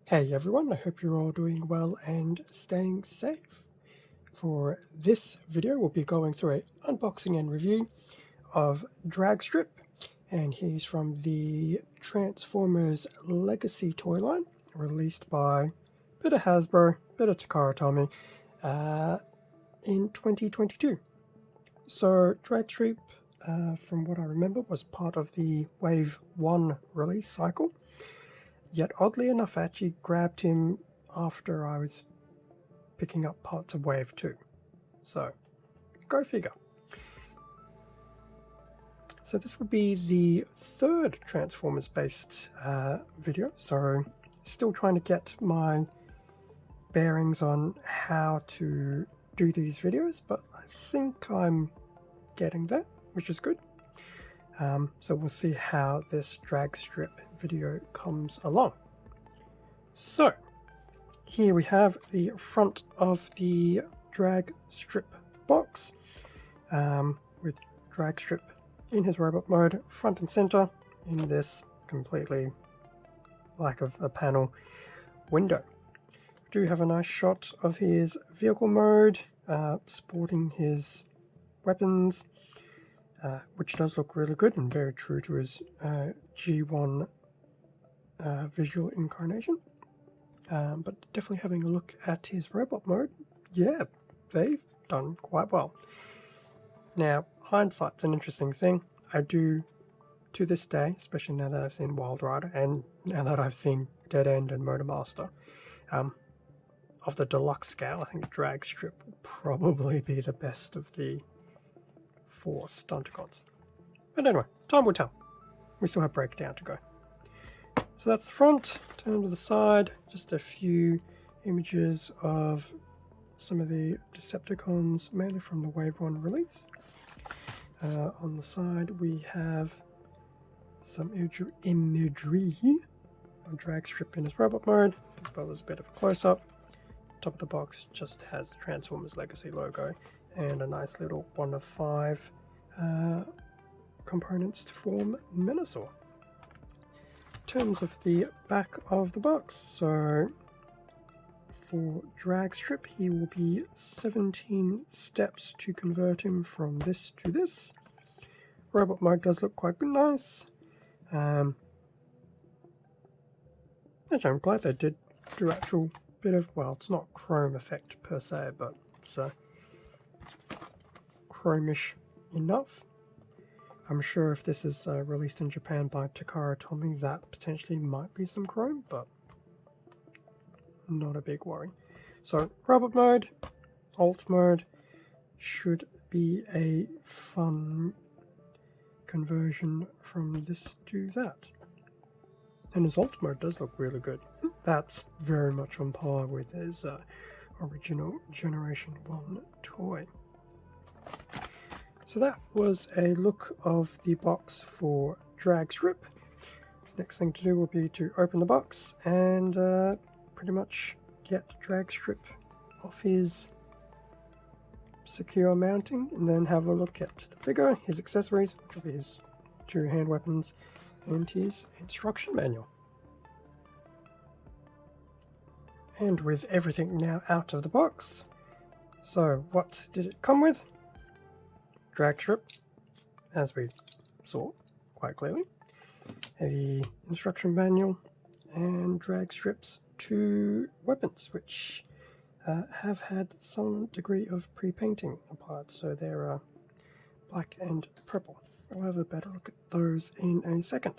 Hey everyone, I hope you're all doing well and staying safe. For this video, we'll be going through an unboxing and review of Dragstrip, and he's from the Transformers Legacy toy line, released by bit of Hasbro, bit of Takara Tomy, in 2022. So Dragstrip, from what I remember, was part of the Wave 1 release cycle. Yet oddly enough, I actually grabbed him after I was picking up parts of Wave 2. So, go figure. So this would be the third Transformers-based video, so still trying to get my bearings on how to do these videos, but I think I'm getting there, which is good. So we'll see how this Dragstrip video comes along. So, here we have the front of the Dragstrip box, with Dragstrip in his robot mode, front and center, in this completely lack of a panel window. We do have a nice shot of his vehicle mode, sporting his weapons, which does look really good and very true to his G1 visual incarnation. But definitely having a look at his robot mode, yeah, they've done quite well. Now, hindsight's an interesting thing. I do, to this day, especially now that I've seen Wild Rider and now that I've seen Dead End and Motormaster, of the deluxe scale, I think Dragstrip will probably be the best of the 4 Stunticons. But anyway, time will tell. We still have Breakdown to go. So that's the front. Turn to the side, just a few images of some of the Decepticons, mainly from the Wave 1 release. On the side we have some imagery of Dragstrip in his robot mode, as well as a bit of a close-up. Top of the box just has the Transformers Legacy logo and a nice little 1 of 5 components to form Menasor. In terms of the back of the box, so for Dragstrip, he will be 17 steps to convert him from this to this. Robot mode does look quite nice. Actually, I'm glad they did do actual bit of, well, it's not chrome effect per se, but it's chromish enough. I'm sure if this is released in Japan by Takara Tomy, that potentially might be some chrome, but not a big worry. So, robot mode, alt mode, should be a fun conversion from this to that. And his alt mode does look really good. That's very much on par with his original Generation 1 toy. So that was a look of the box for Dragstrip. Next thing to do will be to open the box and pretty much get Dragstrip off his secure mounting, and then have a look at the figure, his accessories, which will be his 2 hand weapons, and his instruction manual. And with everything now out of the box, so what did it come with? Dragstrip, as we saw quite clearly, the instruction manual, and Dragstrip's 2 weapons, which have had some degree of pre-painting applied, so they're black and purple. We'll have a better look at those in a second.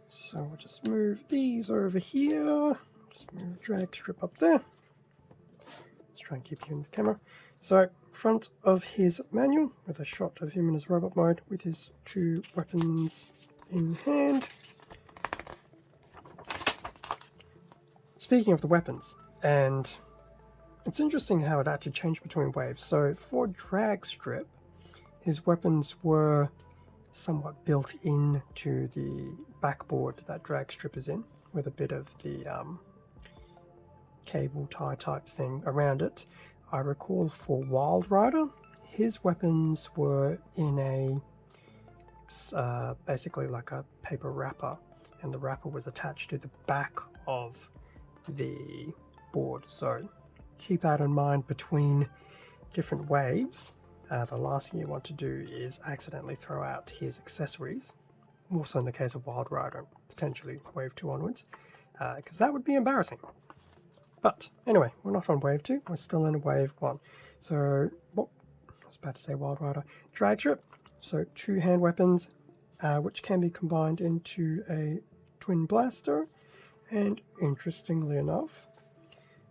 So we'll just move these over here, just move Dragstrip up there. Let's try and keep you in the camera. So, front of his manual, with a shot of him in his robot mode, with his 2 weapons in hand. Speaking of the weapons, and it's interesting how it actually changed between waves. So for Dragstrip, his weapons were somewhat built into the backboard that Dragstrip is in, with a bit of the cable tie type thing around it. I recall for Wild Rider, his weapons were in a basically like a paper wrapper, and the wrapper was attached to the back of the board. So keep that in mind between different waves. The last thing you want to do is accidentally throw out his accessories. Also in the case of Wild Rider, potentially wave 2 onwards, because that would be embarrassing. But anyway, we're not on wave 2, we're still in wave 1. So, what I was about to say Wild Rider. Drag strip, so 2 hand weapons, which can be combined into a twin blaster, and interestingly enough,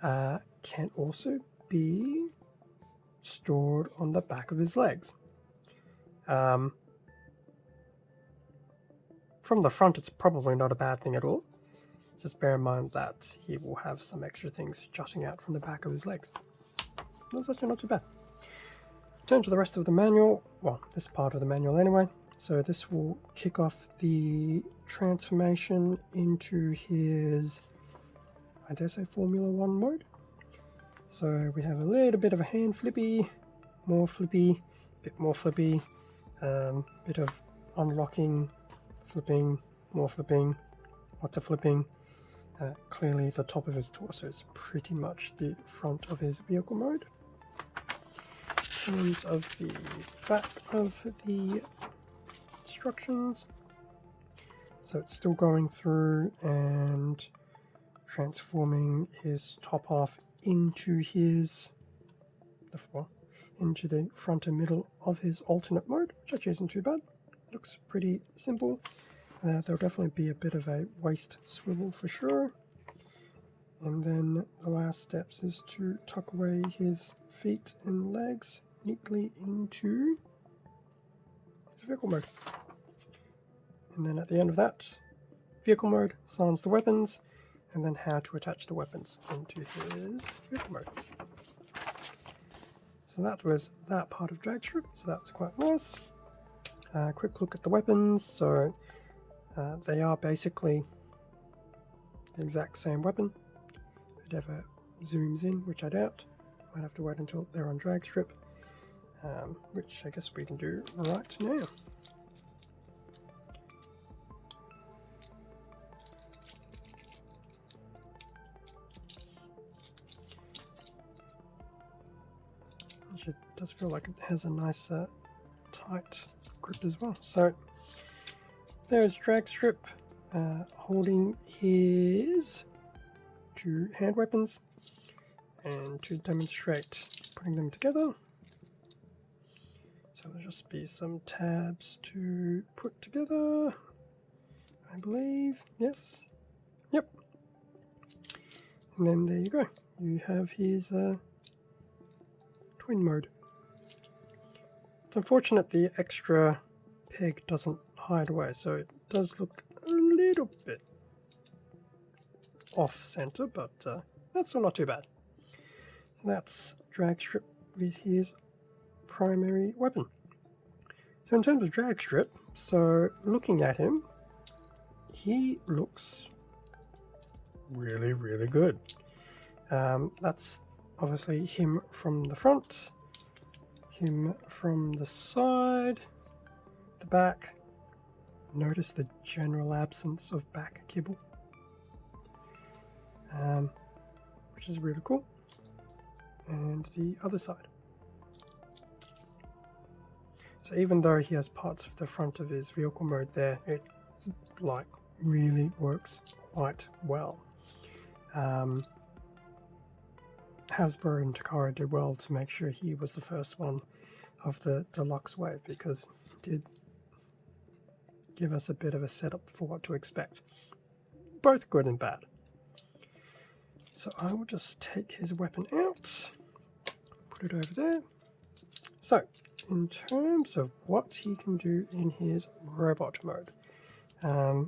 can also be stored on the back of his legs. From the front, it's probably not a bad thing at all. Just bear in mind that he will have some extra things jutting out from the back of his legs. That's actually not too bad. Turn to the rest of the manual, well, this part of the manual anyway. So this will kick off the transformation into his, I dare say, Formula 1 mode. So we have a little bit of a hand flippy, more flippy, bit more flippy, bit of unlocking, flipping, more flipping, lots of flipping. Clearly the top of his torso is pretty much the front of his vehicle mode. In terms of the back of the instructions, so it's still going through and transforming his top half into his, into the front and middle of his alternate mode, which actually isn't too bad. Looks pretty simple. There'll definitely be a bit of a waist swivel for sure. And then the last steps is to tuck away his feet and legs neatly into his vehicle mode. And then at the end of that, vehicle mode, silence the weapons, and then how to attach the weapons into his vehicle mode. So that was that part of drag strip, so that was quite nice. Quick look at the weapons. So they are basically the exact same weapon. If it ever zooms in, which I doubt, might have to wait until they're on drag strip, which I guess we can do right now. It does feel like it has a nice tight grip as well. So there's drag strip holding his 2 hand weapons, and to demonstrate putting them together, so there'll just be some tabs to put together, I believe. Yes, yep. And then there you go, you have his twin mode. It's unfortunate the extra peg doesn't hide away, so it does look a little bit off center, but that's still not too bad. So that's drag strip with his primary weapon. So in terms of drag strip, so looking at him, he looks really, really good. That's obviously him from the front, him from the side, the back. Notice the general absence of back kibble, which is really cool. And the other side. So even though he has parts of the front of his vehicle mode there, it like really works quite well. Hasbro and Takara did well to make sure he was the first one of the Deluxe wave, because it did give us a bit of a setup for what to expect. Both good and bad. So I will just take his weapon out, put it over there. So in terms of what he can do in his robot mode,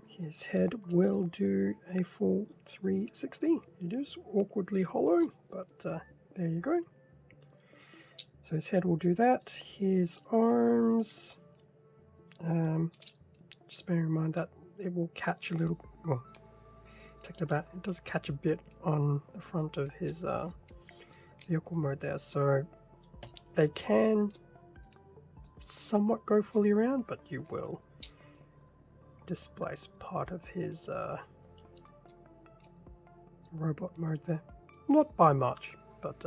his head will do a full 360. It is awkwardly hollow, but there you go. So his head will do that. His arms, just bear in mind that it will catch a little, well, take the bat, it does catch a bit on the front of his vehicle mode there, so they can somewhat go fully around, but you will displace part of his robot mode there. Not by much, but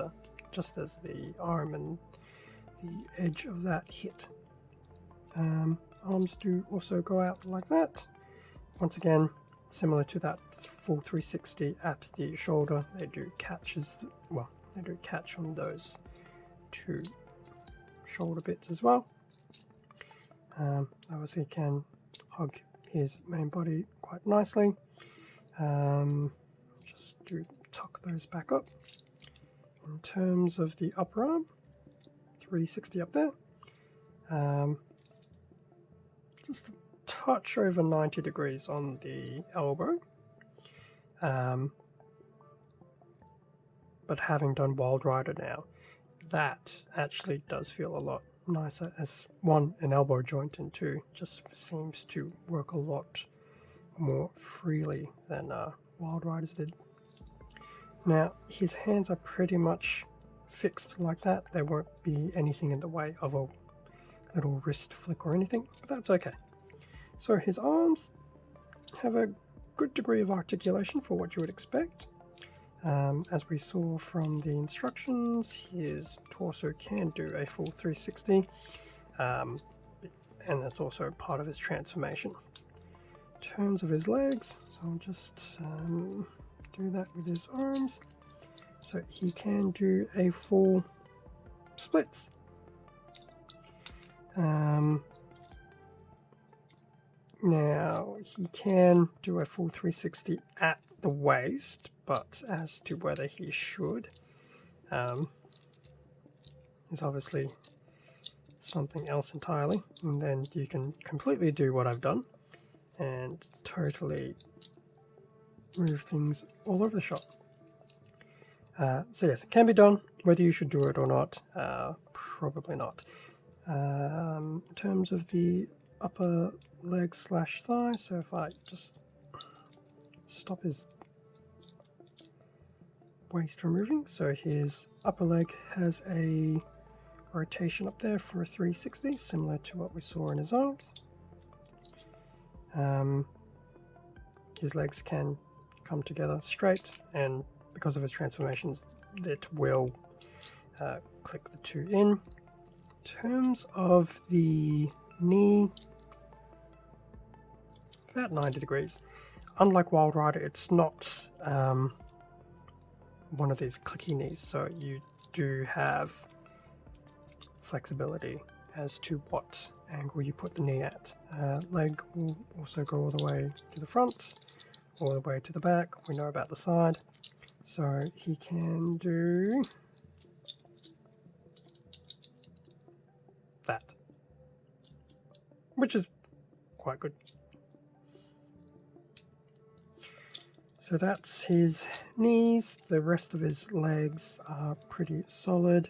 just as the arm and the edge of that hit. Arms do also go out like that. Once again, similar to that full 360 at the shoulder, they do catch on those two shoulder bits as well. Obviously can hug his main body quite nicely. Just do tuck those back up. In terms of the upper arm, 360 up there. Just a touch over 90 degrees on the elbow. But having done Wild Rider now, that actually does feel a lot nicer as one, an elbow joint, and two, just seems to work a lot more freely than Wild Riders did. Now his hands are pretty much fixed like that. There won't be anything in the way of a little wrist flick or anything, but that's okay. So his arms have a good degree of articulation for what you would expect. As we saw from the instructions, his torso can do a full 360, and that's also part of his transformation. In terms of his legs, so I'll just do that with his arms. So he can do a full splits. Now he can do a full 360 at the waist, but as to whether he should is obviously something else entirely. And then you can completely do what I've done and totally move things all over the shop. So yes, it can be done. Whether you should do it or not, probably not. In terms of the upper leg / thigh, so if I just stop his waist from moving, so his upper leg has a rotation up there for a 360, similar to what we saw in his arms. His legs can come together straight, and because of his transformations, it will click the two in. In terms of the knee, about 90 degrees. Unlike Wild Rider, it's not one of these clicky knees, so you do have flexibility as to what angle you put the knee at. Leg will also go all the way to the front, all the way to the back. We know about the side, so he can do that, which is quite good. So that's his knees. The rest of his legs are pretty solid.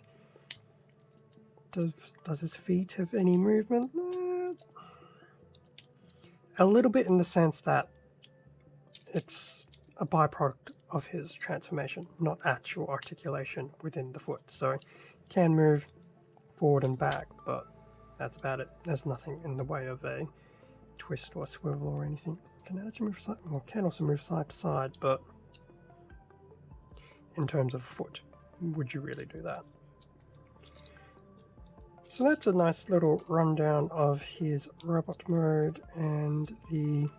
Does his feet have any movement? A little bit, in the sense that it's a byproduct of his transformation, not actual articulation within the foot. So he can move forward and back, but that's about it. There's nothing in the way of a twist or swivel or anything. Can actually move side, well, can also move side to side, but in terms of a foot, would you really do that? So that's a nice little rundown of his robot mode and the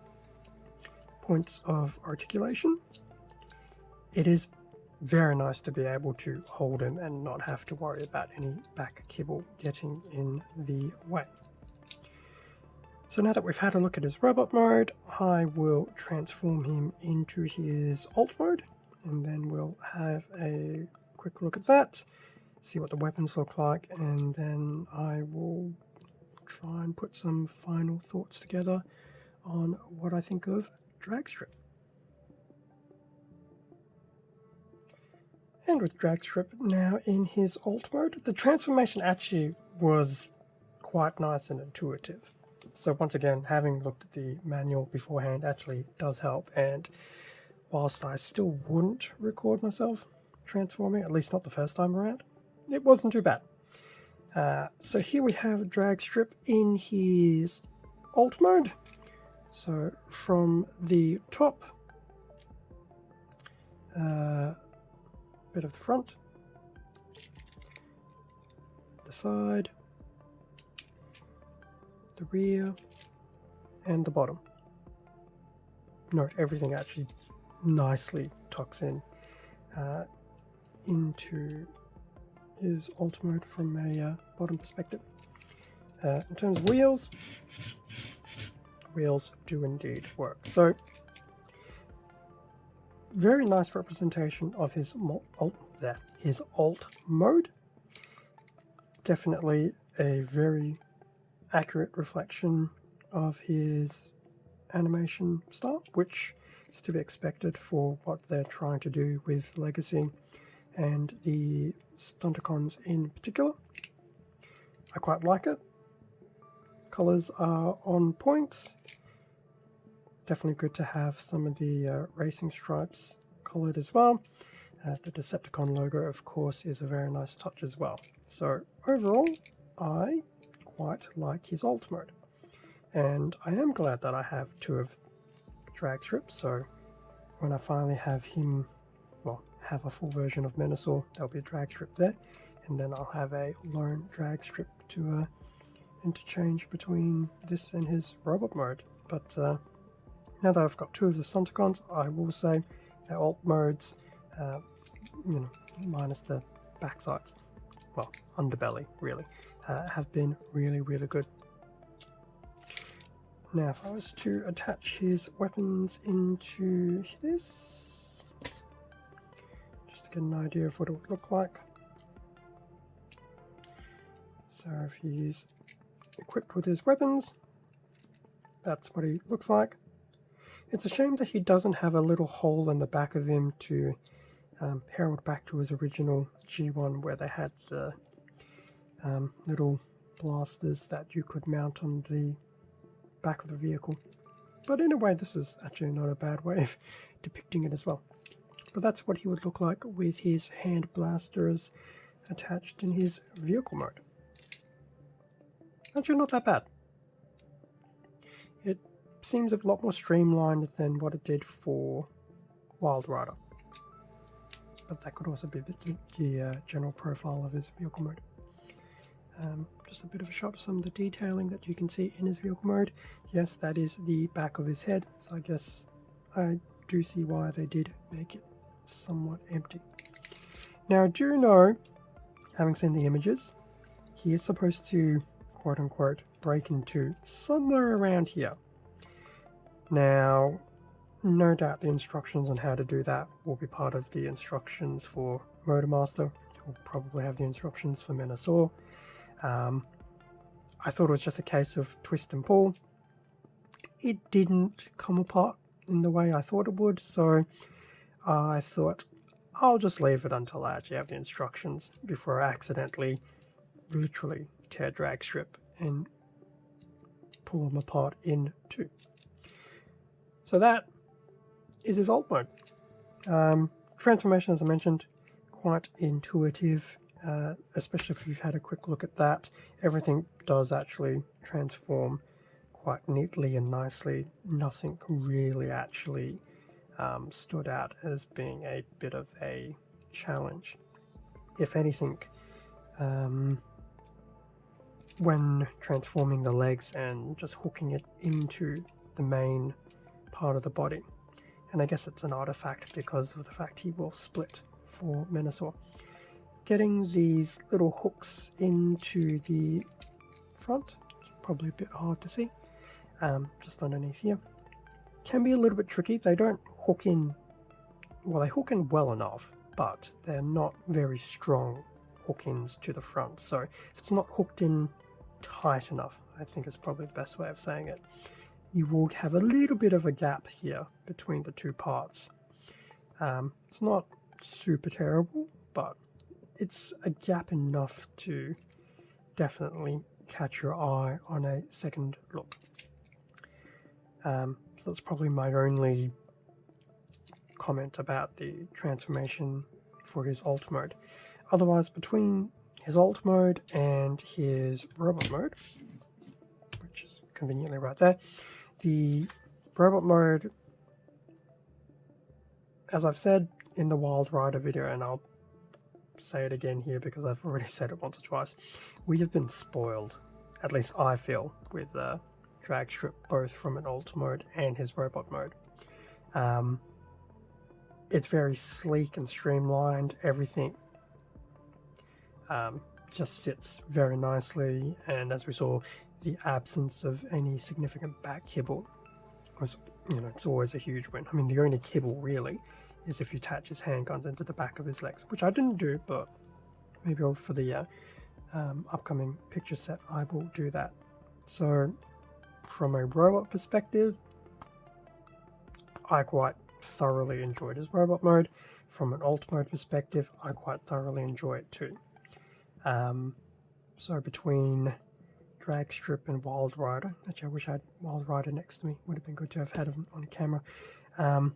points of articulation. It is very nice to be able to hold him and not have to worry about any back kibble getting in the way. So now that we've had a look at his robot mode, I will transform him into his alt mode, and then we'll have a quick look at that, see what the weapons look like, and then I will try and put some final thoughts together on what I think of Dragstrip. And with Dragstrip now in his alt mode, the transformation actually was quite nice and intuitive. So once again, having looked at the manual beforehand actually does help, and whilst I still wouldn't record myself transforming, at least not the first time around, it wasn't too bad. So here we have Dragstrip in his alt mode. So from the top, bit of the front, the side, the rear, and the bottom. Note everything actually nicely tucks in into his alt mode from a bottom perspective. In terms of wheels do indeed work. So very nice representation of his alt mode. Definitely a very accurate reflection of his animation style, which is to be expected for what they're trying to do with Legacy and the Stunticons in particular. I quite like it. Colors are on point. Definitely good to have some of the racing stripes colored as well. The Decepticon logo, of course, is a very nice touch as well. So overall, I quite like his alt mode. And I am glad that I have two of drag strips, so when I finally have him, well, have a full version of Menasor, there'll be a drag strip there, and then I'll have a lone drag strip to interchange between this and his robot mode. But now that I've got two of the Stunticons, I will say their alt modes, minus the backsides, well, underbelly really, have been really, really good. Now, if I was to attach his weapons into this, just to get an idea of what it would look like. So if he's equipped with his weapons, that's what he looks like. It's a shame that he doesn't have a little hole in the back of him to herald back to his original G1, where they had the little blasters that you could mount on the back of the vehicle. But in a way, this is actually not a bad way of depicting it as well. But that's what he would look like with his hand blasters attached in his vehicle mode. Actually, not that bad. It seems a lot more streamlined than what it did for Wild Rider. But that could also be the general profile of his vehicle mode. Just a bit of a shot of some of the detailing that you can see in his vehicle mode. Yes, that is the back of his head, so I guess I do see why they did make it somewhat empty. Now, I do know, having seen the images, he is supposed to, quote unquote, break into somewhere around here. Now, no doubt the instructions on how to do that will be part of the instructions for Motormaster. We'll probably have the instructions for Menasor. I thought it was just a case of twist and pull. It didn't come apart in the way I thought it would, so I thought I'll just leave it until I actually have the instructions before I accidentally, literally tear drag strip and pull them apart in two. So that is his alt mode. Transformation, as I mentioned, quite intuitive. Especially if you've had a quick look at that, everything does actually transform quite neatly and nicely. Nothing really actually stood out as being a bit of a challenge. If anything, when transforming the legs and just hooking it into the main part of the body, and I guess it's an artifact because of the fact he will split for Menasor. Getting these little hooks into the front is probably a bit hard to see, just underneath here. Can be a little bit tricky. They don't hook in, well, they hook in well enough, but they're not very strong hook-ins to the front. So if it's not hooked in tight enough, I think is probably the best way of saying it, you will have a little bit of a gap here between the two parts. It's not super terrible, but it's a gap enough to definitely catch your eye on a second look. So that's probably my only comment about the transformation for his alt mode. Otherwise, between his alt mode and his robot mode, which is conveniently right there, the robot mode, as I've said, in the Wild Rider video, and I'll say it again here because I've already said it once or twice, we have been spoiled, at least I feel, with Dragstrip, both from an alt mode and his robot mode. It's very sleek and streamlined. Everything just sits very nicely, and as we saw, the absence of any significant back kibble was, it's always a huge win. I mean, the only kibble really is if you attach his handguns into the back of his legs, which I didn't do, but maybe for the upcoming picture set I will do that. So from a robot perspective, I quite thoroughly enjoyed his robot mode. From an alt mode perspective, I quite thoroughly enjoy it too. So between Dragstrip and Wild Rider, actually I wish I had Wild Rider next to me, would have been good to have had him on camera. Not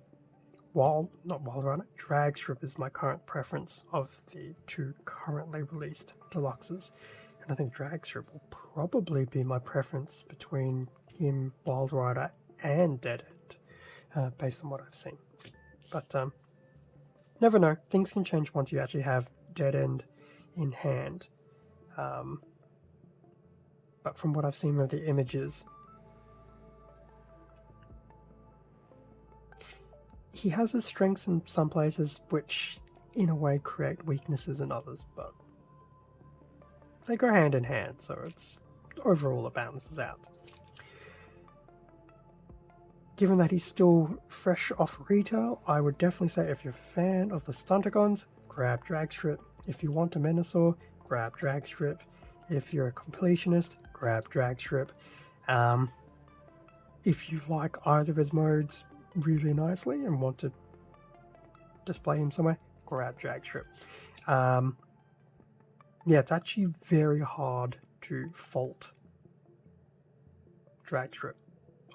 Wild Rider, Dragstrip is my current preference of the two currently released deluxes, and I think Dragstrip will probably be my preference between him, Wild Rider, and Dead End, based on what I've seen. But never know, things can change once you actually have Dead End in hand. But from what I've seen of the images, he has his strengths in some places which in a way create weaknesses in others, but they go hand in hand, so it's overall it balances out. Given that he's still fresh off retail, I would definitely say if you're a fan of the Decepticons, grab Dragstrip. If you want a Menasor, grab Dragstrip. If you're a completionist, grab Dragstrip. If you like either of his modes really nicely and want to display him somewhere, grab Dragstrip. Yeah, it's actually very hard to fault Dragstrip,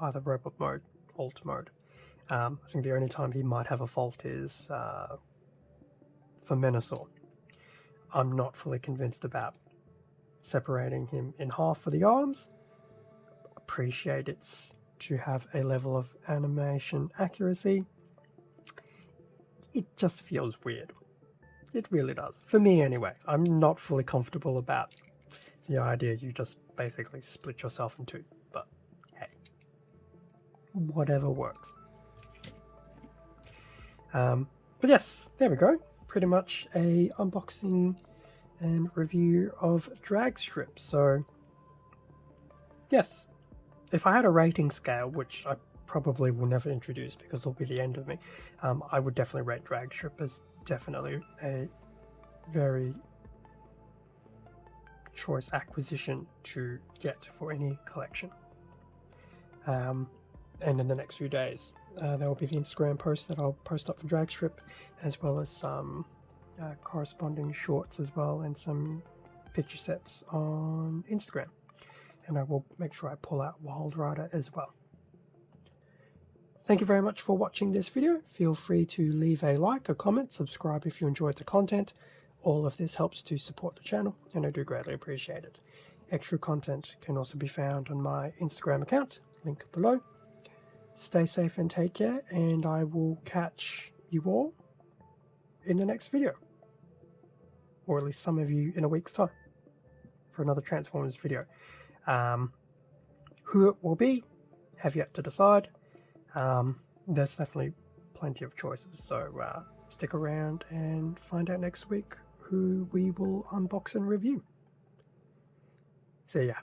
either robot mode, alt mode. I think the only time he might have a fault is for Menasor. I'm not fully convinced about separating him in half for the arms. Appreciate it's to have a level of animation accuracy. It just feels weird. It really does. For me anyway. I'm not fully comfortable about the idea you just basically split yourself in two. But hey, whatever works. But yes, there we go. Pretty much a unboxing and review of Dragstrip. So yes, if I had a rating scale, which I probably will never introduce because it'll be the end of me, I would definitely rate Dragstrip as definitely a very choice acquisition to get for any collection. And in the next few days, there will be the Instagram post that I'll post up for Dragstrip, as well as some corresponding shorts as well, and some picture sets on Instagram. And I will make sure I pull out Wild Rider as well. Thank you very much for watching this video. Feel free to leave a like, a comment, subscribe if you enjoyed the content. All of this helps to support the channel, and I do greatly appreciate it. Extra content can also be found on my Instagram account, link below. Stay safe and take care, and I will catch you all in the next video. Or at least some of you in a week's time for another Transformers video. Who it will be, have yet to decide. There's definitely plenty of choices, so stick around and find out next week who we will unbox and review. See ya.